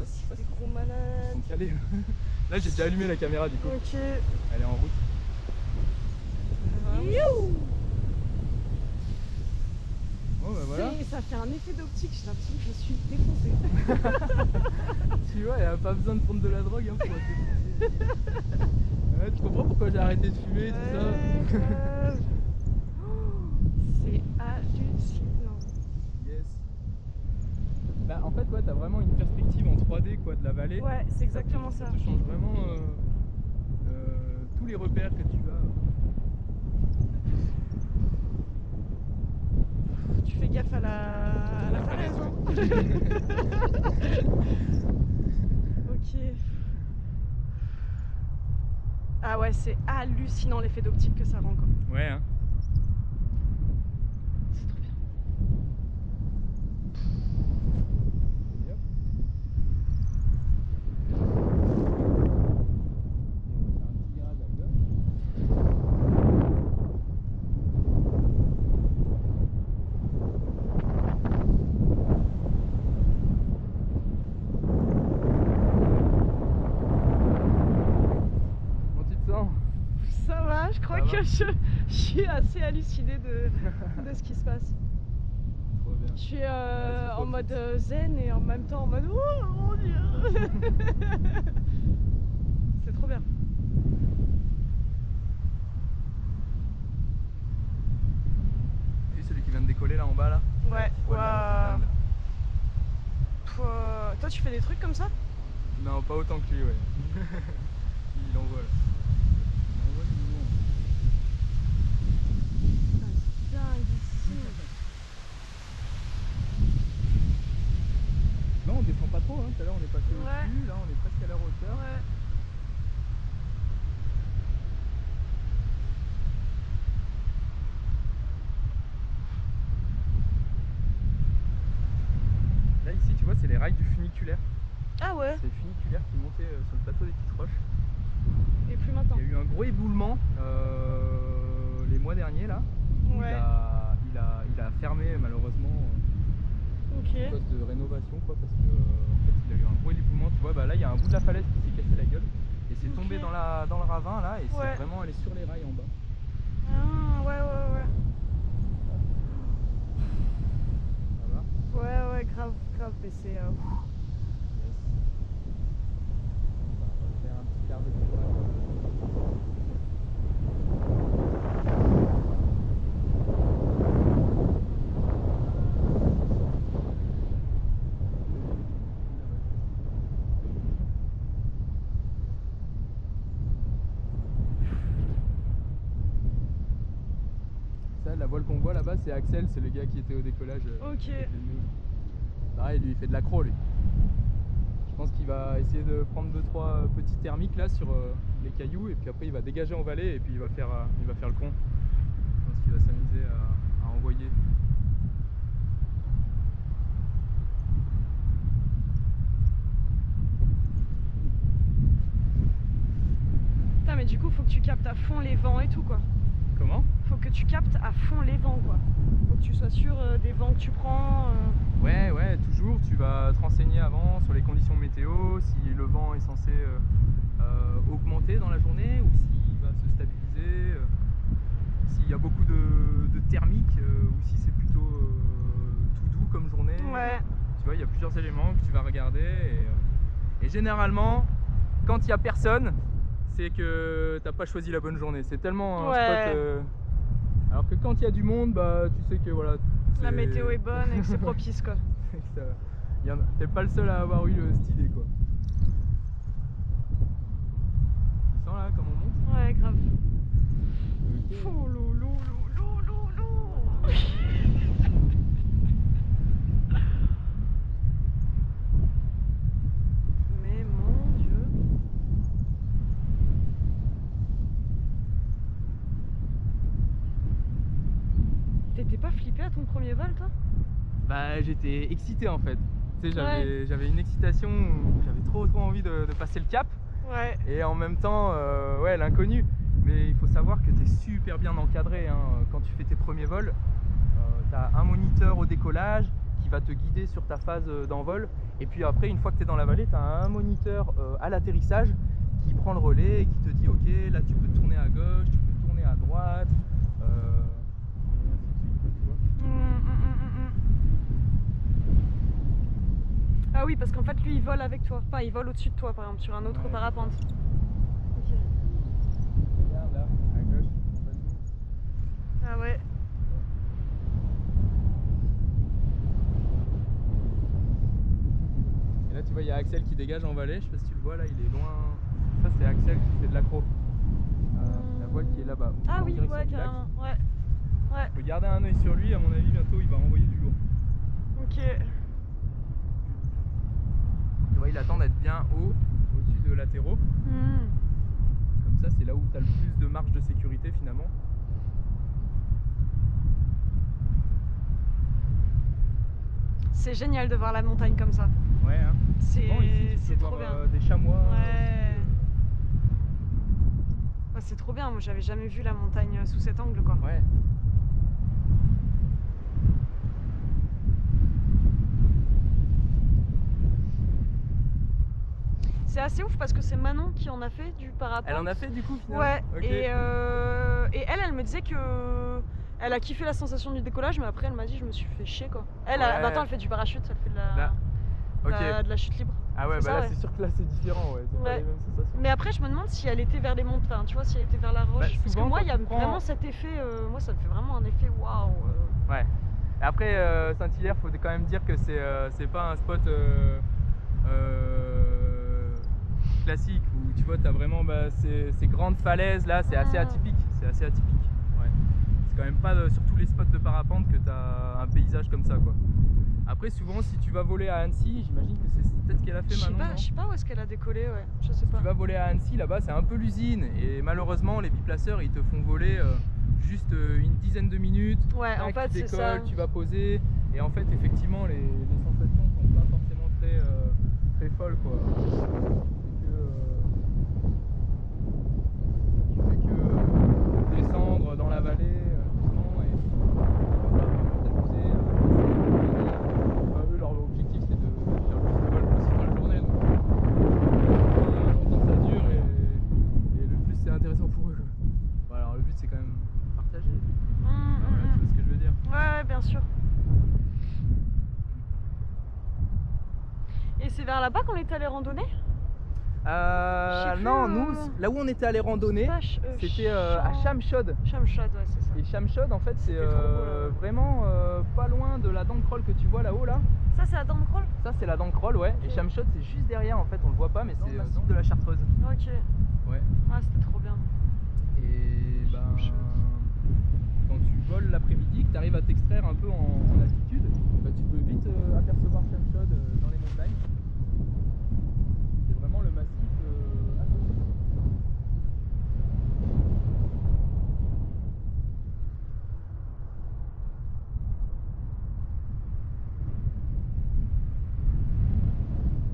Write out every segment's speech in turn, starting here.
c'est des gros malades. Ils sont calés. Là j'ai déjà allumé la caméra du coup. Ok. Elle est en route. Oh bah voilà. Ça fait un effet d'optique, j'ai l'impression que je suis défoncée. Tu vois, il n'y a pas besoin de prendre de la drogue hein, pour être défoncé. Ouais, tu comprends pourquoi j'ai arrêté de fumer et tout ça. C'est hallucinant. Yes. Bah en fait ouais, t'as vraiment une perspective en 3D quoi de la vallée. Ouais, c'est exactement ça. Ça te change vraiment tous les repères que tu as. Tu fais gaffe à la falaise, hein. Ok. Ah ouais, c'est hallucinant l'effet d'optique que ça rend quoi. Ouais hein. C'est trop bien. Et hop. Et on va faire un petit virage à gauche. Comment tu te sens? Ça va, je crois que je suis assez hallucinée de ce qui se passe. Trop bien. Je suis en mode zen et en même temps en mode oh mon dieu. C'est trop bien. T'as vu celui qui vient de décoller là en bas là? Ouais, Voilà, waouh. là. Toi tu fais des trucs comme ça? Non, pas autant que lui, ouais. Il envoie là. Il envoie du lourd. Putain, c'est dingue ici. Là on descend pas trop, hein. Tout à l'heure on est passé Ouais. au-dessus, là on est presque à leur hauteur. Ouais. Là ici tu vois c'est les rails du funiculaire. Ah ouais. C'est le funiculaire qui montait sur le plateau des Petites Roches. Et plus maintenant. Il y a eu un gros éboulement les mois derniers là. Ouais. Il a fermé malheureusement Ok. à cause de rénovation quoi, parce que en fait il a eu un gros éboulement. Tu vois bah là il y a un bout de la falaise qui s'est cassé la gueule et c'est tombé dans le ravin là et Ouais. c'est vraiment allé sur les rails en bas. Ah ouais ouais. Ça va? Ouais grave mais c'est Yes. On va refaire un petit quart de tour à gauche. Ça, la voile qu'on voit là-bas, c'est Axel, c'est le gars qui était au décollage. Ok. Qui était venu. Pareil, lui il fait de l'accro lui. Je pense qu'il va essayer de prendre 2-3 petits thermiques là sur les cailloux et puis après il va dégager en vallée et puis il va faire le con. Je pense qu'il va s'amuser à envoyer. Putain mais du coup faut que tu captes à fond les vents et tout quoi. Comment? Faut que tu captes à fond les vents quoi. Faut que tu sois sûr des vents que tu prends. Ouais, toujours. Tu vas te renseigner avant sur les conditions météo, si le vent est censé augmenter dans la journée ou s'il va se stabiliser, s'il y a beaucoup de thermique ou si c'est plutôt tout doux comme journée. Ouais. Tu vois, il y a plusieurs éléments que tu vas regarder et généralement, quand il n'y a personne, c'est que t'as pas choisi la bonne journée. C'est tellement un spot. Alors que quand il y a du monde, bah tu sais que voilà. La météo est bonne et que c'est propice quoi. T'es pas le seul à avoir eu cette idée quoi. Tu sens là comme on monte? Ouais grave. Okay. Oh loulou. Mais mon dieu. T'étais pas flippé à ton premier vol toi? Bah j'étais excité en fait. Tu sais, j'avais une excitation où j'avais trop envie de passer le cap. Ouais. Et en même temps, ouais, l'inconnu. Mais il faut savoir que tu es super bien encadré hein. Quand tu fais tes premiers vols. Tu as un moniteur au décollage qui va te guider sur ta phase d'envol. Et puis après, une fois que tu es dans la vallée, tu as un moniteur à l'atterrissage qui prend le relais et qui te dit ok, là tu peux tourner à gauche, tu peux tourner à droite. Et ainsi de suite, quoi, tu vois. Ah oui, parce qu'en fait, lui, il vole avec toi. Enfin, il vole au-dessus de toi, par exemple, sur un autre Ouais. parapente. Ok. Regarde là, à gauche, en bas de nous. Ah ouais. Et là tu vois, il y a Axel qui dégage en vallée, je sais pas si tu le vois là, il est loin. Ça c'est Axel qui fait de l'accro. La voile qui est là-bas. Ah en oui, direction ouais, du lac. carrément. Ouais. Ouais. Faut garder un œil sur lui, à mon avis bientôt il va envoyer du lourd. Ok. Tu vois, il attend d'être bien haut, au-dessus de latéraux. Comme ça, c'est là où tu as le plus de marge de sécurité finalement. C'est génial de voir la montagne comme ça. Ouais, hein. C'est Bon, ici, tu peux trop voir bien. des chamois. Ouais. Aussi, Ouais, c'est trop bien. Moi, j'avais jamais vu la montagne sous cet angle, quoi. Ouais. C'est assez ouf parce que c'est Manon qui en a fait du parapente. Elle en a fait du coup finalement. Ouais. Ok. Et elle me disait que elle a kiffé la sensation du décollage, mais après elle m'a dit je me suis fait chier quoi. Elle, Ouais. bah attends, elle fait du parachute, elle fait de la, Là. Ok. de la chute libre. Ah ouais, C'est bah ça, là ouais. c'est sûr que là c'est différent, ouais. C'est pas Ouais. les mêmes sensations. Mais après je me demande si elle était vers les montagnes, tu vois, si elle était vers la roche. Parce que souvent, moi quand il y a tu prends- vraiment cet effet, moi ça me fait vraiment un effet waouh. Ouais. Et après Saint-Hilaire, faut quand même dire que c'est pas un spot classique où tu vois t'as vraiment ces grandes falaises là, c'est assez atypique. C'est assez atypique. Ouais. C'est quand même pas sur tous les spots de parapente que t'as un paysage comme ça quoi. Après souvent si tu vas voler à Annecy, j'imagine que c'est peut-être ce qu'elle a fait Manon. Je sais pas où est-ce qu'elle a décollé, ouais. Je sais pas. Tu vas voler à Annecy, là-bas c'est un peu l'usine et malheureusement les biplaceurs ils te font voler juste une dizaine de minutes. Ouais, en fait tu c'est ça. décolles, tu vas poser et en fait effectivement les sensations sont pas forcément très folles quoi. Tu fais que descendre dans la vallée doucement et tu vas pas vraiment t'amuser. Eux leur objectif c'est de faire le plus de vols possible dans la journée donc longtemps ça dure et le plus c'est intéressant pour eux quoi. Bon, alors le but c'est quand même partager. Voilà, tu vois ce que je veux dire. Ouais, bien sûr. Et c'est vers là-bas qu'on est allé randonner? sais Non, plus, nous, là où on était allé randonner, c'était à Chamchod. Chamchod, ouais, c'est ça. Et Chamchod, en fait, c'est C'était trop beau, là. vraiment pas loin de la Dancroll que tu vois là-haut, là. Ça, c'est la Dancroll? Ça, c'est la Dancroll, ouais. Ok. Et Chamchod, c'est juste derrière, en fait, on le voit pas, mais c'est au sud de la Chartreuse. Ok. Ouais. Ah, c'était trop bien. Et ben, quand tu voles l'après-midi, que tu arrives à t'extraire un peu en altitude, bah, tu peux vite apercevoir Chamchod dans les montagnes. C'est vraiment le massif à côté.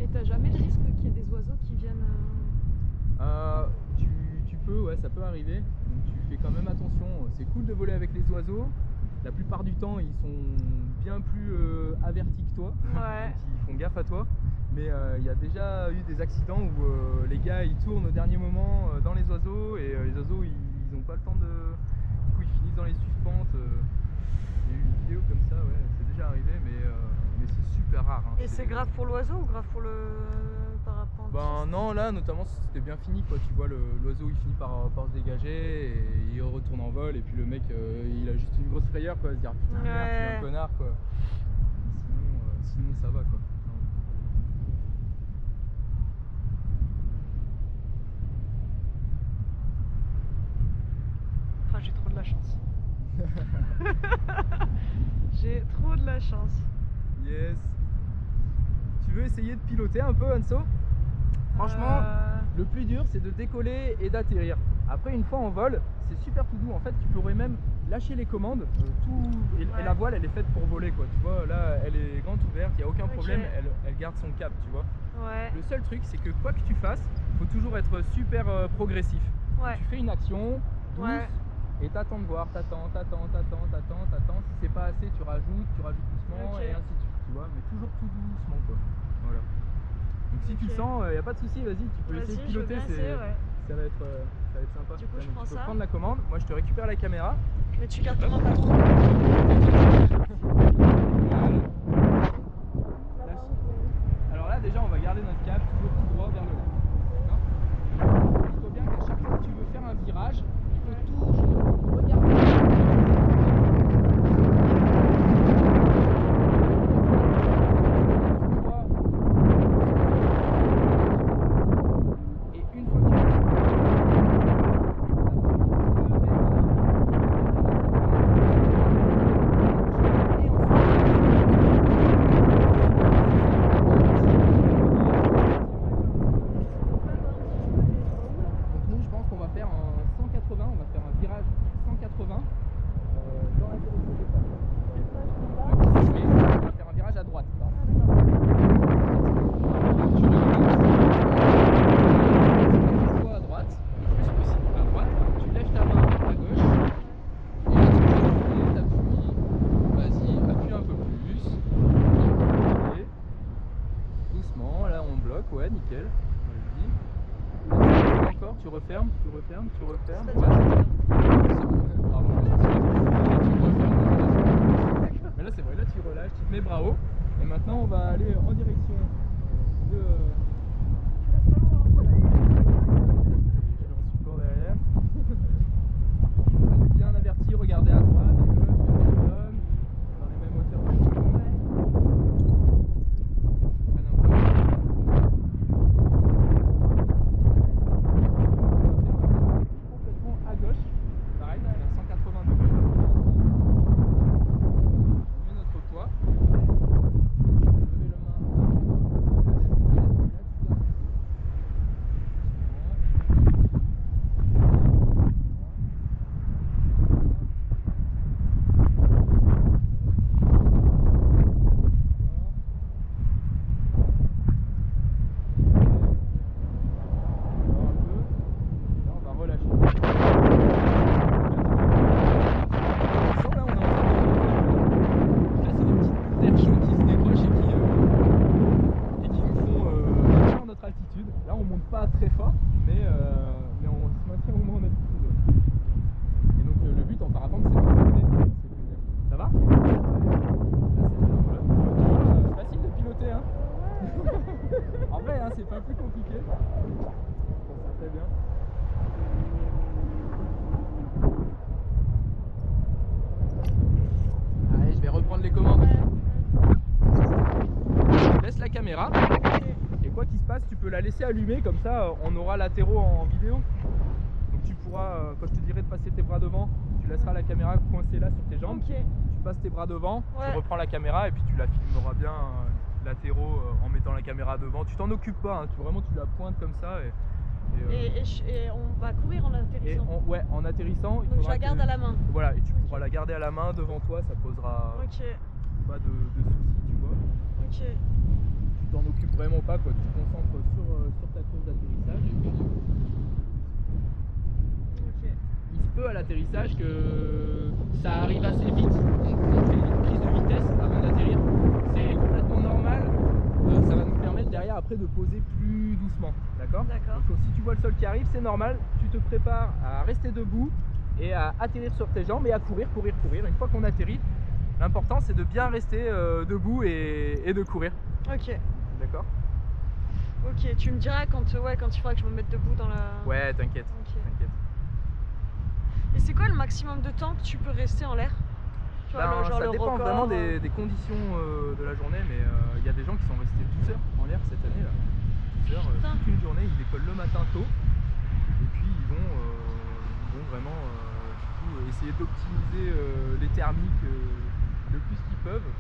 Et t'as jamais le risque qu'il y ait des oiseaux qui viennent... Tu peux, ouais, ça peut arriver. Donc tu fais quand même attention. C'est cool de voler avec les oiseaux. La plupart du temps, ils sont bien plus avertis que toi. Ouais. Donc ils font gaffe à toi. Mais il y a déjà eu des accidents où les gars ils tournent au dernier moment dans les oiseaux et les oiseaux ils ont pas le temps de. Du coup ils finissent dans les suspentes. Il y a eu une vidéo comme ça, ouais, c'est déjà arrivé, mais c'est super rare. Hein. Et c'est grave pour l'oiseau ou grave pour le parapente? Ben non, là notamment c'était bien fini quoi. Tu vois l'oiseau il finit par se dégager et il retourne en vol et puis le mec il a juste une grosse frayeur quoi, se dire putain merde, je suis un connard quoi. Sinon ça va quoi. Enfin, j'ai trop de la chance. J'ai trop de la chance. Yes. Tu veux essayer de piloter un peu Anso? Franchement, le plus dur c'est de décoller et d'atterrir. Après une fois en vol, c'est super tout doux. En fait, tu pourrais même lâcher les commandes, et la voile elle est faite pour voler quoi. Tu vois, là elle est grande ouverte, il n'y a aucun problème, elle garde son cap, tu vois. Ouais. Le seul truc c'est que quoi que tu fasses, faut toujours être super progressif. Ouais. Tu fais une action douce et t'attends de voir, t'attends. Si c'est pas assez, tu rajoutes doucement et ainsi de suite. tu vois, mais toujours tout doucement quoi. Voilà. Donc si tu le sens, y a pas de souci, vas-y, tu peux essayer de piloter, ça va être sympa. Du coup, je prends tu peux ça. prendre la commande, moi je te récupère la caméra. Mais tu gardes ton main pas trop. Alors là déjà on va garder notre cap toujours tout droit vers le lac. D'accord ? Dis-toi bien qu'à chaque fois que tu veux faire un virage, il faut toujours regarder. Ouais, nickel. Vas-y. Encore, tu refermes. Ouais. Bravo. Mais là c'est vrai, là tu relâches, tu te mets bras haut. Et maintenant on va aller en direction de... Je suis en support derrière. Bien averti, regardez à droite, à gauche, il y a personne. Dans les mêmes hauteurs que nous. C'est pas plus compliqué. Ça sert très bien. Allez, je vais reprendre les commandes. Je laisse la caméra. Et quoi qu'il se passe, tu peux la laisser allumer, comme ça on aura l'attéro en vidéo. Donc tu pourras, quand je te dirai de passer tes bras devant, tu laisseras la caméra coincée là sur tes jambes. Okay. Tu passes tes bras devant, tu reprends la caméra et puis tu la filmeras bien. L'attéro en mettant la caméra devant, tu t'en occupes pas, hein, tu la pointes comme ça et on va courir en atterrissant. Ouais, en atterrissant, donc je la garde à la main. Voilà, et tu pourras la garder à la main devant toi, ça posera pas de soucis, tu vois. Ok. Tu t'en occupes vraiment pas, quoi. Tu te concentres sur ta course d'atterrissage. Ok. Il se peut à l'atterrissage que ça arrive assez vite. On fait une prise de vitesse avant d'atterrir. C'est complètement normal. Ça va nous permettre derrière après de poser plus doucement. D'accord ? Donc si tu vois le sol qui arrive, c'est normal. Tu te prépares à rester debout et à atterrir sur tes jambes et à courir. Une fois qu'on atterrit, l'important c'est de bien rester debout et de courir. Ok. D'accord ? Ok, tu me diras quand il faudra que je me mette debout dans la... Ouais, t'inquiète. Okay. T'inquiète. Et c'est quoi le maximum de temps que tu peux rester en l'air? Ça dépend vraiment des conditions de la journée, mais il y a des gens qui sont restés 12 heures en l'air cette année là. 12 heures, toute une journée, ils décollent le matin tôt et puis ils vont vraiment du coup, essayer d'optimiser les thermiques le plus qu'ils peuvent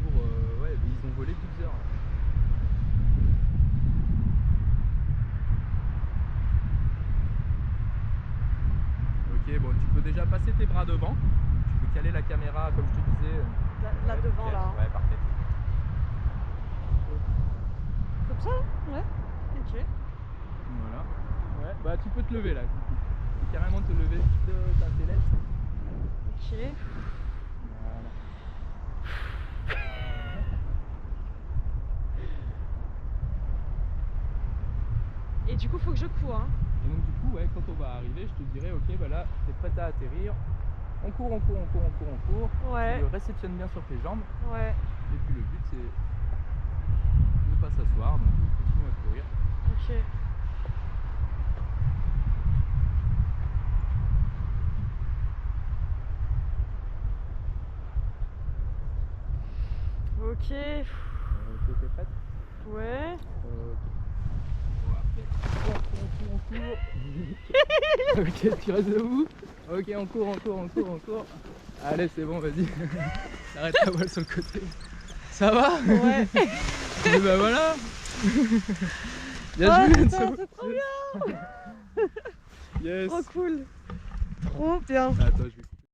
pour ils ont volé 12 heures. Ok, bon, tu peux déjà passer tes bras devant, tu peux caler la caméra comme je te disais. Là devant là. Ouais, parfait. Comme ça? Ouais. Ok. Voilà. Ouais, bah tu peux te lever là. Tu peux carrément te lever de ta sellette. Ok. Voilà. Et du coup, faut que je cours. Hein. Et donc du coup, ouais, quand on va arriver, je te dirai, ok, bah là, t'es prête à atterrir. On court, on court, on court, on court, on court. Ouais. Tu réceptionnes bien sur tes jambes. Ouais. Et puis le but, c'est de ne pas s'asseoir, donc de continuer à courir. Ok. Ok. Ok, t'es prête? Ouais. On court. Ok, tu restes debout. Ok, on court, on court, on court, on court. Allez, c'est bon, vas-y. Arrête la voile sur le côté. Ça va? Ouais. Et bah voilà. Bien Oh, joué, putain, Enzo. c'est trop bien. Yes. Trop cool. Trop bien. Attends, je vais